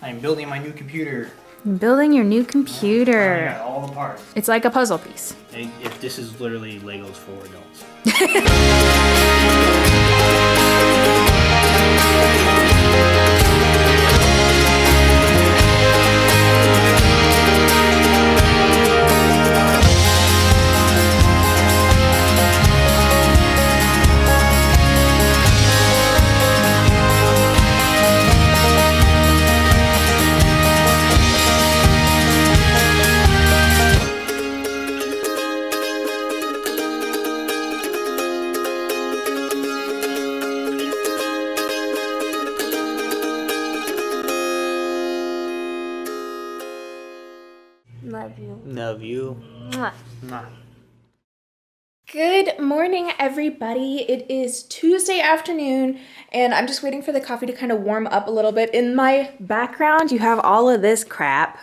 I'm building my new computer. Building your new computer. I got all the parts. It's like a puzzle piece. If this is literally Legos for adults. Love you. Love you. Mwah. Mwah. Good morning, everybody. It is Tuesday afternoon, and I'm just waiting for the coffee to kind of warm up a little bit. In my background, you have all of this crap.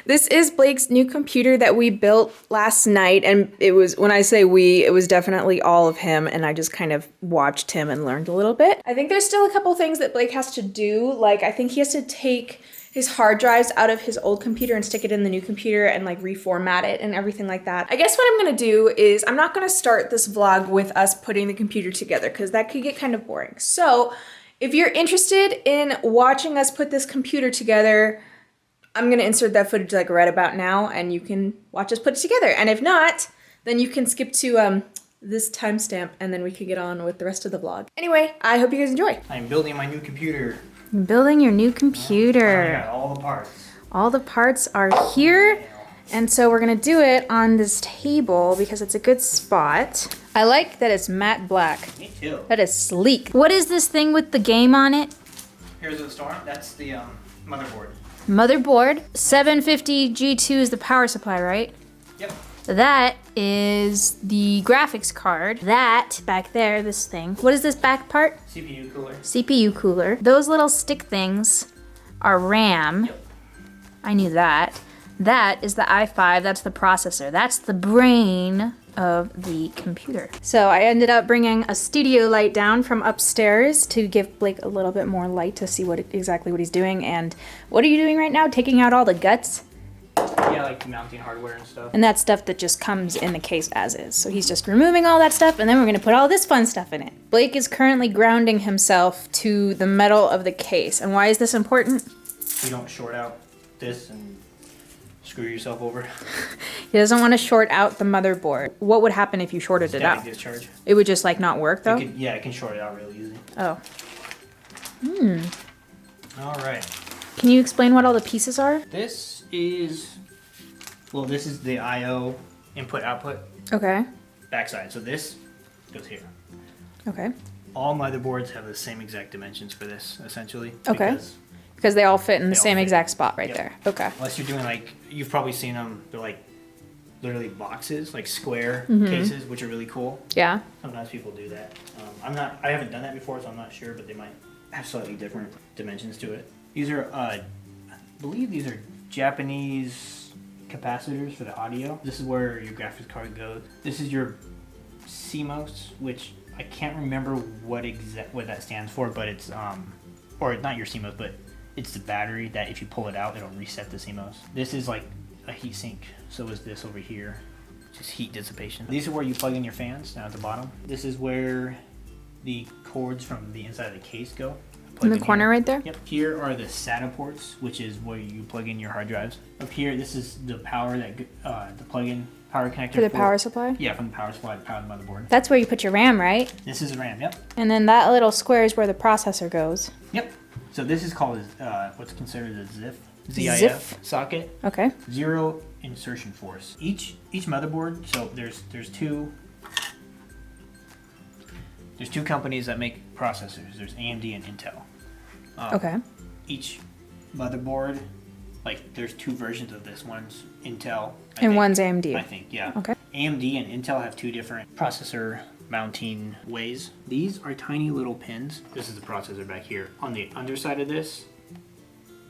This is Blake's new computer that we built last night, and it was, when I say we, it was definitely all of him, and I just kind of watched him and learned a little bit. I think there's still a couple things that Blake has to do. Like, I think he has to take his hard drives out of his old computer and stick it in the new computer and like reformat it and everything like that. I guess what I'm gonna do is I'm not gonna start this vlog with us putting the computer together because that could get kind of boring. So if you're interested in watching us put this computer together, I'm gonna insert that footage like right about now and you can watch us put it together. And if not, then you can skip to this timestamp and then we can get on with the rest of the vlog. Anyway, I hope you guys enjoy. I'm building my new computer. Building your new computer. I got all the parts. All the parts are here. And so we're gonna do it on this table because it's a good spot. I like that it's matte black. Me too. That is sleek. What is this thing with the game on it? Here's the storm. That's the motherboard. Motherboard. 750 G2 is the power supply, right? Yep. That is the graphics card. That back there, this thing. What is this back part? CPU cooler. CPU cooler. Those little stick things are RAM. Yep. I knew that. That is the i5, that's the processor. That's the brain of the computer. So I ended up bringing a studio light down from upstairs to give Blake a little bit more light to see exactly what he's doing. And what are you doing right now? Taking out all the guts? Yeah, like mounting hardware and stuff. And that's stuff that just comes in the case as is. So he's just removing all that stuff and then we're gonna put all this fun stuff in it. Blake is currently grounding himself to the metal of the case. And why is this important? You don't short out this and screw yourself over. He doesn't want to short out the motherboard. What would happen if you shorted it out? Static discharge. It would just like not work though? Yeah, it can short it out really easy. Oh. All right. Can you explain what all the pieces are? This is, well, this is the I/O input output Okay. backside. So this goes here. Okay. All motherboards have the same exact dimensions for this, essentially. Okay. Because they all fit in the They all same fit. exact spot right Yep. there. Okay. Unless you're doing like, you've probably seen them, they're like literally boxes, like square cases, which are really cool. Yeah. Sometimes people do that. I haven't done that before, so I'm not sure, but they might have slightly different dimensions to it. These are, I believe these are Japanese capacitors for the audio. This is where your graphics card goes. This is your CMOS, which I can't remember what that stands for, but it's, or not your CMOS, but it's the battery that if you pull it out, it'll reset the CMOS. This is like a heat sink. So is this over here, just heat dissipation. These are where you plug in your fans down at the bottom. This is where the cords from the inside of the case go. In the corner right there? Yep. Here are the SATA ports, which is where you plug in your hard drives. Up here, this is the power that the plug-in power connector For the power supply? Yeah, from the power supply to power the motherboard. That's where you put your RAM, right? This is the RAM. Yep. And then that little square is where the processor goes. Yep. So this is called what's considered a ZIF ZIF socket. Okay. Zero insertion force. Each motherboard. So there's two companies that make processors. There's AMD and Intel. Okay. Each motherboard, like there's two versions of this. One's Intel. And one's AMD. I think, yeah. Okay. AMD and Intel have two different processor mounting ways. These are tiny little pins. This is the processor back here. On the underside of this,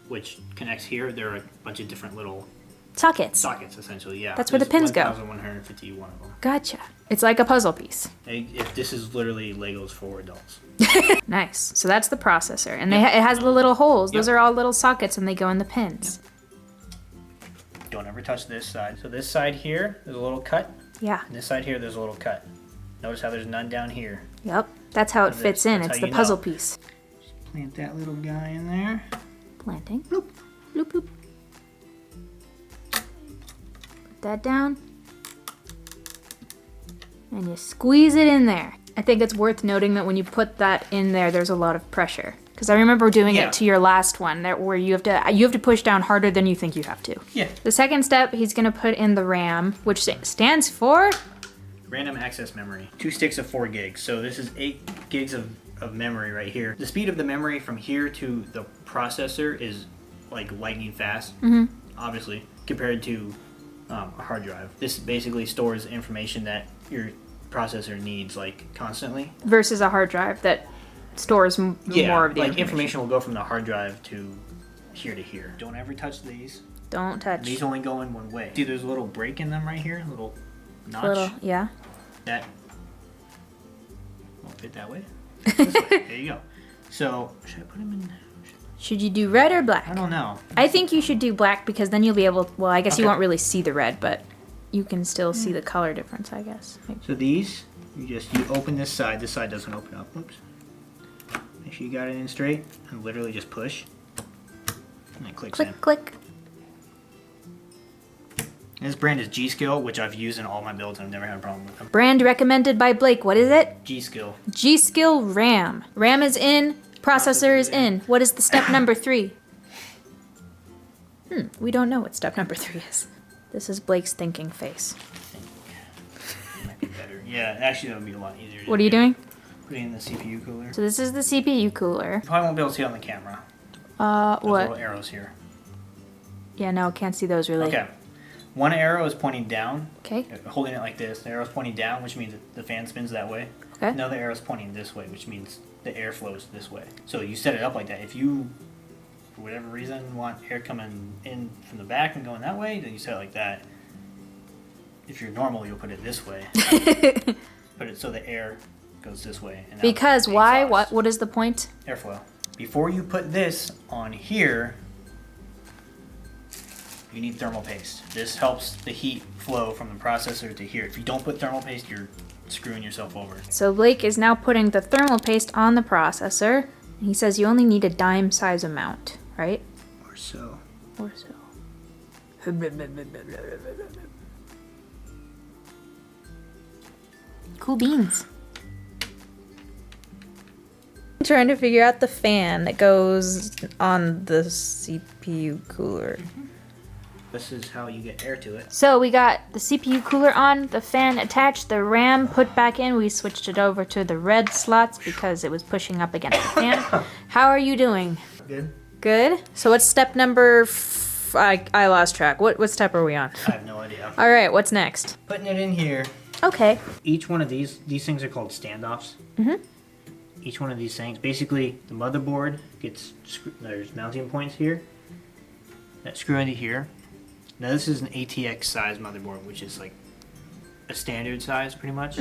which connects here, there are a bunch of different little Sockets, essentially, yeah. That's where the pins go. 1,151 of them. Gotcha. It's like a puzzle piece. If this is literally Legos for adults. Nice. So that's the processor. And it has the little holes. Those are all little sockets and they go in the pins. Don't ever touch this side. So this side here, there's a little cut. Yeah. And this side here, there's a little cut. Notice how there's none down here. Yep. That's how it fits in. It's the puzzle piece. Just plant that little guy in there. Planting. Bloop. Bloop, bloop. Put that down. And you squeeze it in there. I think it's worth noting that when you put that in there, there's a lot of pressure. Because I remember doing it to your last one, where you have to push down harder than you think you have to. Yeah. The second step, he's gonna put in the RAM, which stands for random access memory. 2 sticks of 4 gigs. So this is 8 gigs of memory right here. The speed of the memory from here to the processor is like lightning fast, obviously, compared to a hard drive. This basically stores information that your processor needs like constantly. Versus a hard drive that stores more of the information will go from the hard drive to here. Don't ever touch these. Don't touch. These only go in one way. See, there's a little break in them right here, a little notch. Yeah. That won't fit that way. This way. There you go. So, should I put them in? Should you do red or black? I don't know. I think you should do black because then you'll be able to, well, I guess you won't really see the red, but you can still see the color difference, I guess. So these, you open this side doesn't open up. Oops. Make sure you got it in straight and literally just push. And it clicks in. Click. And this brand is G-Skill, which I've used in all my builds and I've never had a problem with them. Brand recommended by Blake. What is it? G-Skill. G-Skill RAM. RAM is in, processor is in. What is the step number 3? We don't know what step number 3 is. This is Blake's thinking face. Might be better. Yeah, actually that would be a lot easier. What are you doing? Putting in the CPU cooler. So this is the CPU cooler. You probably won't be able to see it on the camera. What? Little arrows here. Yeah, no, can't see those really. Okay. One arrow is pointing down. Okay. Holding it like this. The arrow is pointing down, which means that the fan spins that way. Okay. Another arrow is pointing this way, which means the air flows this way. So you set it up like that. If you, for whatever reason, want air coming in from the back and going that way, then you set it like that. If you're normal, you'll put it this way. Put it so the air goes this way. And because why? What is the point? Airflow. Before you put this on here, you need thermal paste. This helps the heat flow from the processor to here. If you don't put thermal paste, you're screwing yourself over. So Blake is now putting the thermal paste on the processor. He says you only need a dime size amount, right? Or so. Or so. Cool beans. I'm trying to figure out the fan that goes on the CPU cooler. This is how you get air to it. So we got the CPU cooler on, the fan attached, the RAM put back in. We switched it over to the red slots because it was pushing up against the fan. How are you doing? Good. Good. So what's step number? I lost track. What step are we on? I have no idea. All right. What's next? Putting it in here. Okay. Each one of these things are called standoffs. Each one of these things, basically the motherboard gets, there's mounting points here that screw into here. Now this is an ATX size motherboard, which is like a standard size pretty much.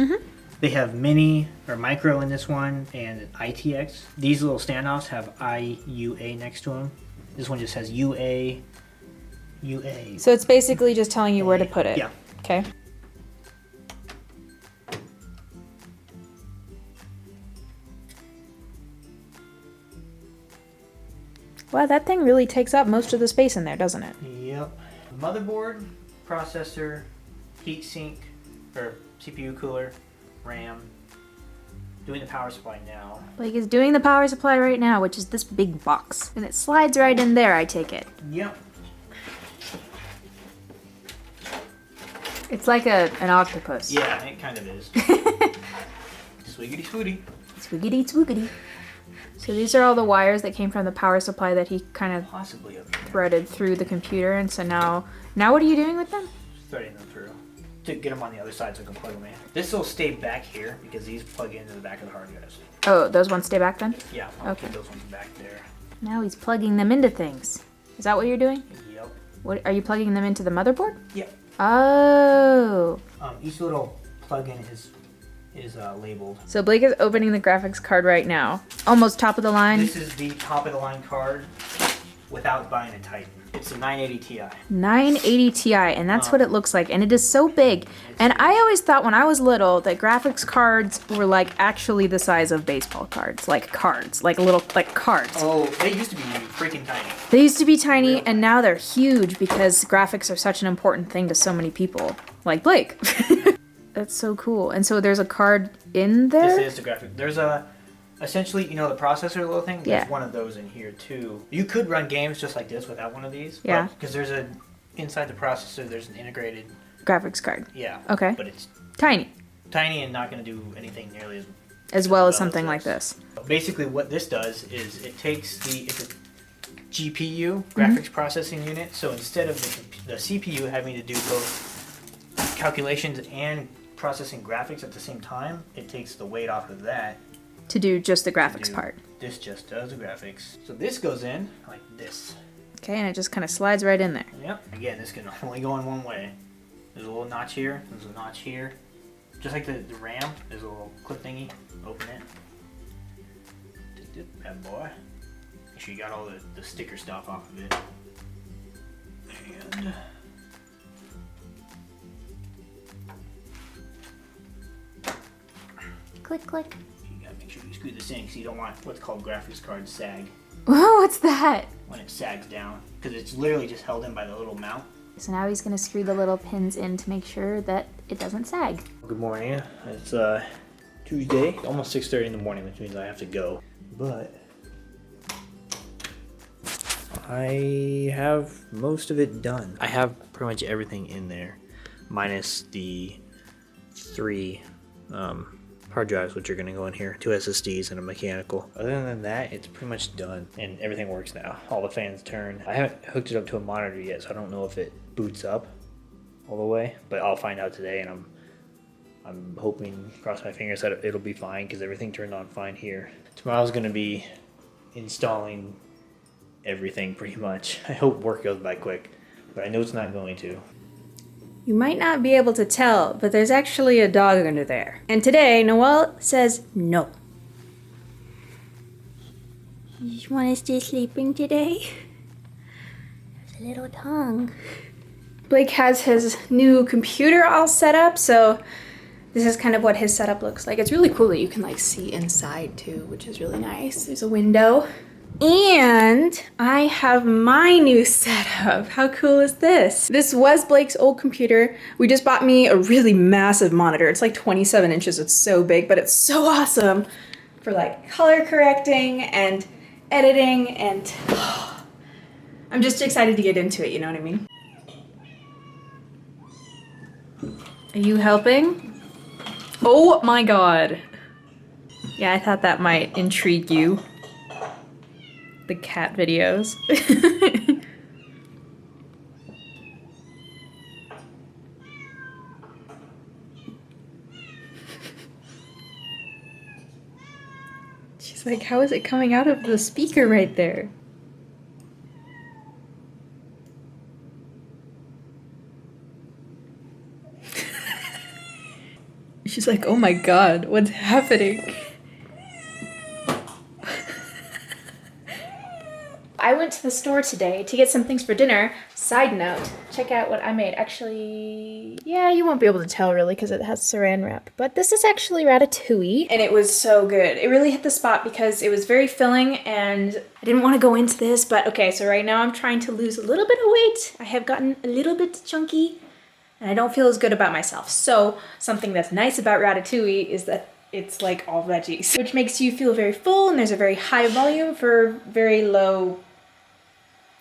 They have mini or micro in this one and ITX. These little standoffs have IUA next to them. This one just has UA. So it's basically just telling you where to put it. Yeah. Okay. Wow, that thing really takes up most of the space in there, doesn't it? Yep. Motherboard, processor, heatsink, or CPU cooler, RAM. Doing the power supply now. Blake is doing the power supply right now, which is this big box. And it slides right in there, I take it. Yep. It's like an octopus. Yeah, it kind of is. Swiggity swooty. Swiggity swoogity. So these are all the wires that came from the power supply that he kind of Possibly up here. threaded through the computer. And so now what are you doing with them? Threading them through. To get them on the other side so I can plug them in. This will stay back here because these plug into the back of the hard drives. Oh, those ones stay back then? Yeah, I'll Okay. keep those ones back there. Now he's plugging them into things. Is that what you're doing? Yep. What are you plugging them into the motherboard? Yep. Oh. Each little plug-in is labeled. So Blake is opening the graphics card right now. Almost top of the line. This is the top of the line card without buying a Titan. It's a 980 Ti. 980 Ti, and that's what it looks like, and it is so big. And I always thought when I was little that graphics cards were like actually the size of baseball cards, like cards, like little like cards. Oh, they used to be freaking tiny. They used to be tiny, and now they're huge because graphics are such an important thing to so many people, like Blake. That's so cool. And so there's a card in there? This is the graphic. There's a, essentially, you know, the processor little thing? Yeah. There's one of those in here too. You could run games just like this without one of these. Yeah. Because there's a, inside the processor, there's an integrated. Graphics card. Yeah. Okay. But it's Tiny. tiny and not going to do anything nearly As well as something like this. Basically what this does is it takes it's a GPU, graphics processing unit, so instead of the CPU having to do both calculations and processing graphics at the same time, it takes the weight off of that. To do just the graphics part. This just does the graphics. So this goes in like this. Okay, and it just kind of slides right in there. Yep. Again, this can only go in one way. There's a little notch here, there's a notch here. Just like the RAM, there's a little clip thingy. Open it. Take this bad boy. Make sure you got all the sticker stuff off of it. And Click, click. you gotta make sure you screw this in because you don't want what's called graphics card sag Whoa, what's that? when it sags down. Because it's literally just held in by the little mount. So now he's gonna screw the little pins in to make sure that it doesn't sag. Good morning. It's Tuesday, almost 6:30 in the morning, which means I have to go. But I have most of it done. I have pretty much everything in there, minus the 3 hard drives, which are going to go in here, 2 SSDs and a mechanical. Other than that, it's pretty much done, and everything works now. All the fans turn. I haven't hooked it up to a monitor yet, so I don't know if it boots up all the way, but I'll find out today, and I'm hoping, cross my fingers, that it'll be fine because everything turned on fine here. Tomorrow's going to be installing everything pretty much. I hope work goes by quick, but I know it's not going to. You might not be able to tell, but there's actually a dog under there. And today, Noelle says no. You want to stay sleeping today? There's a little tongue. Blake has his new computer all set up, so this is kind of what his setup looks like. It's really cool that you can like see inside too, which is really nice. There's a window. And I have my new setup. How cool is this? This was Blake's old computer. We just bought me a really massive monitor. It's like 27 inches. It's so big, but it's so awesome for like color correcting and editing, and I'm just excited to get into it, you know what I mean? Are you helping? Oh my god. Yeah, I thought that might intrigue you. The cat videos. She's like, how is it coming out of the speaker right there? She's like, oh my god, what's happening? I went to the store today to get some things for dinner. Side note, check out what I made. Actually, yeah, you won't be able to tell really because it has saran wrap. But this is actually ratatouille, and it was so good. It really hit the spot because it was very filling, and I didn't want to go into this, but okay, so right now I'm trying to lose a little bit of weight. I have gotten a little bit chunky, and I don't feel as good about myself. So something that's nice about ratatouille is that it's like all veggies, which makes you feel very full, and there's a very high volume for very low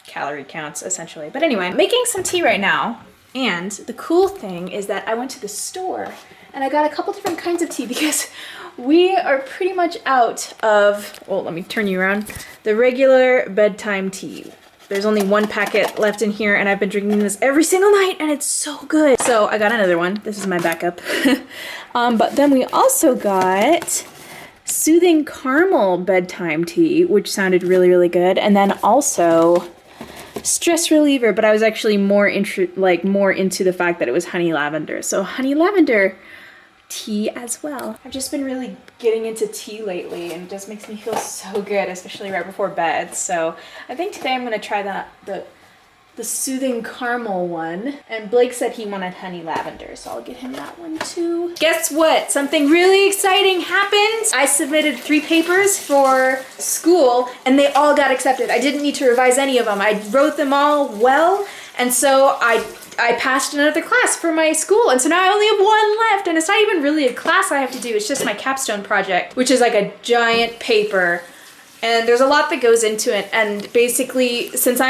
calorie counts, essentially. But anyway, I'm making some tea right now, and the cool thing is that I went to the store and I got a couple different kinds of tea because we are pretty much out of, well, let me turn you around, the regular bedtime tea. There's only one packet left in here, and I've been drinking this every single night, and it's so good. So I got another one. This is my backup. But then we also got soothing caramel bedtime tea, which sounded really, really good. And then also stress reliever, but I was actually more into the fact that it was honey lavender. So honey lavender tea as well. I've just been really getting into tea lately, and it just makes me feel so good, especially right before bed. So I think today I'm gonna try the soothing caramel one, and Blake said he wanted honey lavender, so I'll get him that one too. Guess what? Something really exciting happened. I submitted 3 papers for school and they all got accepted. I didn't need to revise any of them. I wrote them all well, and so I passed another class for my school, and so now I only have 1 left, and it's not even really a class I have to do, it's just my capstone project, which is like a giant paper, and there's a lot that goes into it. And basically, since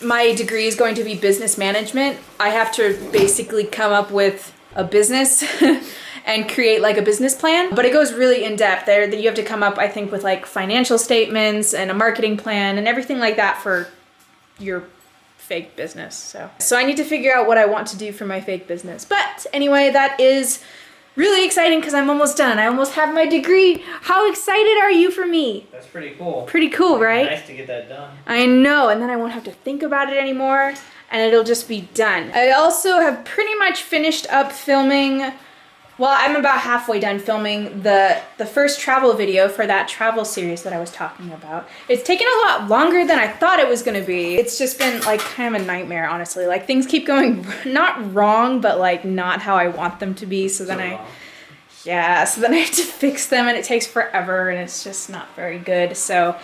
my degree is going to be business management, I have to basically come up with a business and create like a business plan, but it goes really in depth there. That you have to come up, I think, with like financial statements and a marketing plan and everything like that for your fake business. So I need to figure out what I want to do for my fake business. But anyway, that is really exciting because I'm almost done. I almost have my degree. How excited are you for me? That's pretty cool. Pretty cool, right? Nice to get that done. I know, and then I won't have to think about it anymore, and it'll just be done. I also have pretty much finished up filming. Well, I'm about halfway done filming the first travel video for that travel series that I was talking about. It's taken a lot longer than I thought it was gonna be. It's just been like kind of a nightmare, honestly. Like things keep going not wrong, but like not how I want them to be. So then I have to fix them, and it takes forever, and it's just not very good. So,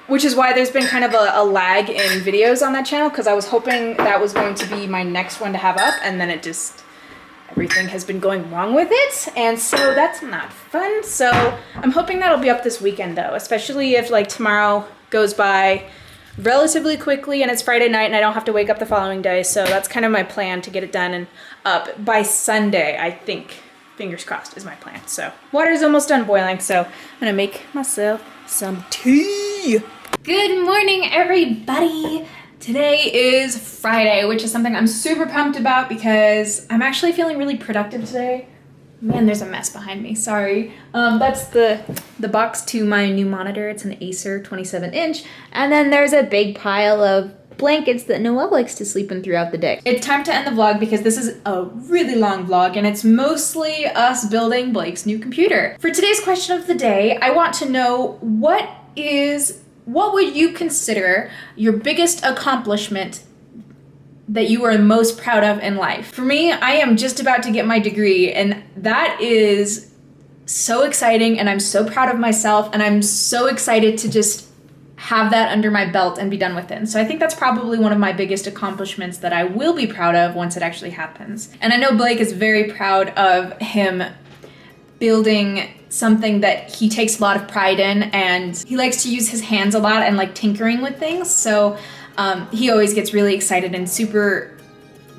which is why there's been kind of a lag in videos on that channel, because I was hoping that was going to be my next one to have up, and then everything has been going wrong with it, and so that's not fun. So I'm hoping that'll be up this weekend though, especially if like tomorrow goes by relatively quickly and it's Friday night and I don't have to wake up the following day. So that's kind of my plan, to get it done and up by Sunday, I think. Fingers crossed is my plan. So water's almost done boiling, so I'm gonna make myself some tea. Good morning, everybody. Today is Friday, which is something I'm super pumped about because I'm actually feeling really productive today. Man, there's a mess behind me, sorry. That's the box to my new monitor. It's an Acer 27-inch. And then there's a big pile of blankets that Noelle likes to sleep in throughout the day. It's time to end the vlog because this is a really long vlog and it's mostly us building Blake's new computer. For today's question of the day, I want to know what would you consider your biggest accomplishment that you are most proud of in life? For me, I am just about to get my degree, and that is so exciting, and I'm so proud of myself, and I'm so excited to just have that under my belt and be done with it. So I think that's probably one of my biggest accomplishments that I will be proud of once it actually happens. And I know Blake is very proud of him building something that he takes a lot of pride in, and he likes to use his hands a lot and like tinkering with things. So he always gets really excited and super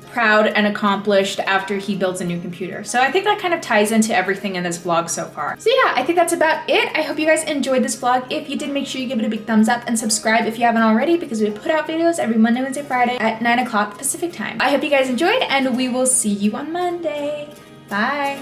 proud and accomplished after he builds a new computer. So I think that kind of ties into everything in this vlog so far. So yeah, I think that's about it. I hope you guys enjoyed this vlog. If you did, make sure you give it a big thumbs up and subscribe if you haven't already, because we put out videos every Monday, Wednesday, Friday at 9 o'clock Pacific time. I hope you guys enjoyed, and we will see you on Monday. Bye.